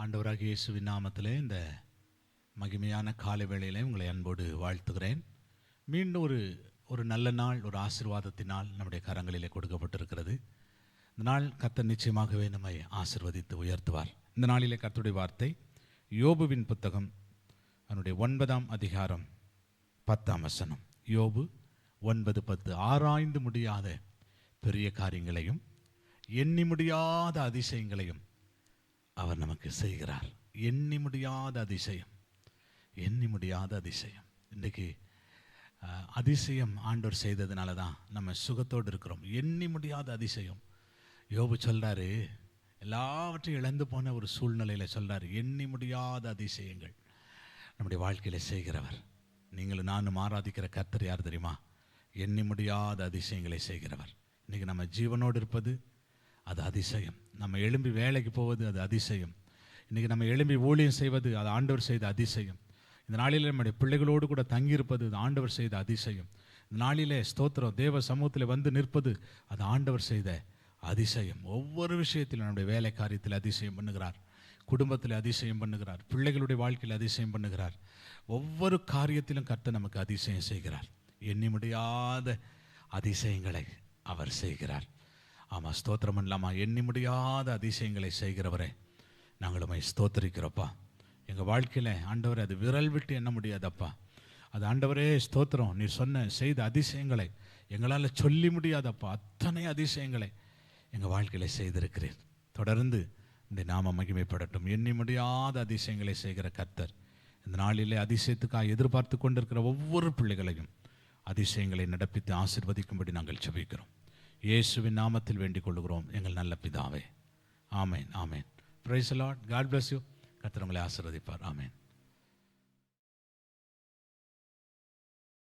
ஆண்டவராகிய இயேசுவின் நாமத்திலே இந்த மகிமையான காலை வேளையிலே உங்களை அன்போடு வாழ்த்துகிறேன். மீண்டும் ஒரு நல்ல நாள், ஒரு ஆசீர்வாதத்தினால் நம்முடைய கரங்களிலே கொடுக்கப்பட்டிருக்கிறது. இந்த நாள் கர்த்தர் நிச்சயமாகவே நம்மை ஆசீர்வதித்து உயர்த்துவார். இந்த நாளிலே கர்த்தருடைய வார்த்தை யோபுவின் புத்தகம் அதனுடைய 9ஆம் அதிகாரம் 10ஆம் வசனம். யோபு 9:10. ஆராய்ந்து முடியாத பெரிய காரியங்களையும் எண்ணி முடியாத அதிசயங்களையும் அவர் நமக்கு செய்கிறார். எண்ணி முடியாத அதிசயம், எண்ணி முடியாத அதிசயம். இன்றைக்கு அதிசயம் ஆண்டவர் செய்ததுனால தான் நம்ம சுகத்தோடு இருக்கிறோம். எண்ணி முடியாத அதிசயம். யோபு சொல்கிறாரு, எல்லாவற்றையும் இழந்து போன ஒரு சூழ்நிலையில் சொல்கிறார், எண்ணி முடியாத அதிசயங்கள் நம்முடைய வாழ்க்கையில் செய்கிறவர். நீங்களும் நானும் ஆராதிக்கிற கர்த்தர் யார் தெரியுமா? எண்ணி முடியாத அதிசயங்களை செய்கிறவர். இன்றைக்கி நம்ம ஜீவனோடு இருப்பது அது அதிசயம். நம்ம எழும்பி வேலைக்கு போவது அது அதிசயம். இன்றைக்கி நம்ம எழும்பி ஊழியம் செய்வது அது ஆண்டவர் செய்த அதிசயம். இந்த நாளில் நம்முடைய பிள்ளைகளோடு கூட தங்கியிருப்பது அது ஆண்டவர் செய்த அதிசயம். இந்த நாளிலே ஸ்தோத்திரம், தேவ சமூகத்தில் வந்து நிற்பது அது ஆண்டவர் செய்த அதிசயம். ஒவ்வொரு விஷயத்திலும் நம்முடைய வேலை காரியத்தில் அதிசயம் பண்ணுகிறார், குடும்பத்தில் அதிசயம் பண்ணுகிறார், பிள்ளைகளுடைய வாழ்க்கையில் அதிசயம் பண்ணுகிறார். ஒவ்வொரு காரியத்திலும் கர்த்தர் நமக்கு அதிசயம் செய்கிறார். எண்ணி முடியாத அதிசயங்களை அவர் செய்கிறார். ஆமாம், ஸ்தோத்திரம் பண்ணலாமா? எண்ணி முடியாத அதிசயங்களை செய்கிறவரே, நாங்கள் உம்மை ஸ்தோத்திரிக்கிறோப்பா. எங்கள் வாழ்க்கையில் ஆண்டவரே அது விரல் விட்டு எண்ண முடியாதப்பா. அது ஆண்டவரே ஸ்தோத்திரம், நீ செய்த அதிசயங்களை எங்களால் சொல்லி முடியாதப்பா. அத்தனை அதிசயங்களை எங்கள் வாழ்க்கையில் செய்திருக்கிறேன். தொடர்ந்து இந்த நாம மகிமைப்படட்டும். எண்ணி முடியாத அதிசயங்களை செய்கிற கர்த்தர் இந்த நாளிலே அதிசயத்துக்காக எதிர்பார்த்து கொண்டிருக்கிற ஒவ்வொரு பிள்ளைகளையும் அதிசயங்களை நடப்பித்து ஆசீர்வதிக்கும்படி நாங்கள் ஜெபிக்கிறோம். இயேசுவின் நாமத்தில் வேண்டிக் கொள்கிறோம் எங்கள் நல்ல பிதாவே. ஆமேன், ஆமேன். Praise the Lord. God bless you. கர்த்தர் உங்களை ஆசீர்வதிப்பார். ஆமேன்.